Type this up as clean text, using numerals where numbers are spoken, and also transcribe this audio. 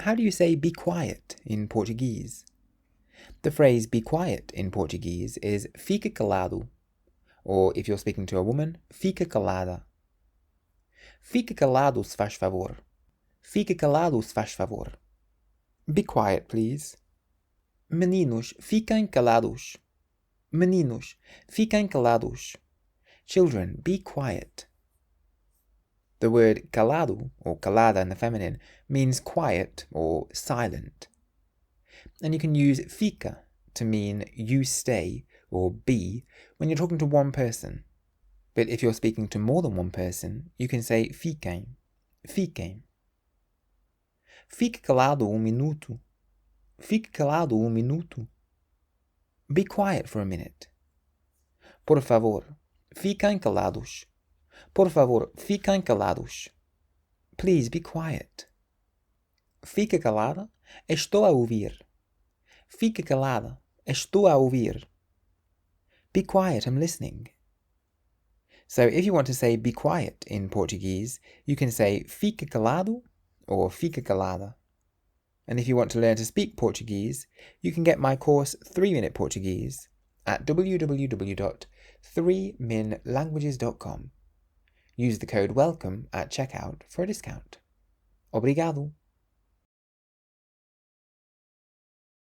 How do you say be quiet in Portuguese? The phrase be quiet in Portuguese is fica calado, or if you're speaking to a woman, fica calada. Fica calado se faz favor. Fica calado se faz favor. Be quiet, please. Meninos, fiquem calados. Meninos, fiquem calados. Children, be quiet. The word calado, or calada in the feminine, means quiet or silent. And you can use fica to mean you stay or be when you're talking to one person. But if you're speaking to more than one person, you can say fiquem. Fiquem. Fique calado minuto. Fique calado minuto. Be quiet for a minute. Por favor, fiquem calados. Por favor, fiquem calados. Please be quiet. Fica calada, estou a ouvir. Fica calada, estou a ouvir. Be quiet, I'm listening. So if you want to say be quiet in Portuguese, you can say fica calado or fica calada. And if you want to learn to speak Portuguese, you can get my course 3-Minute Portuguese at www.3minlanguages.com. Use the code WELCOME at checkout for a discount. Obrigado.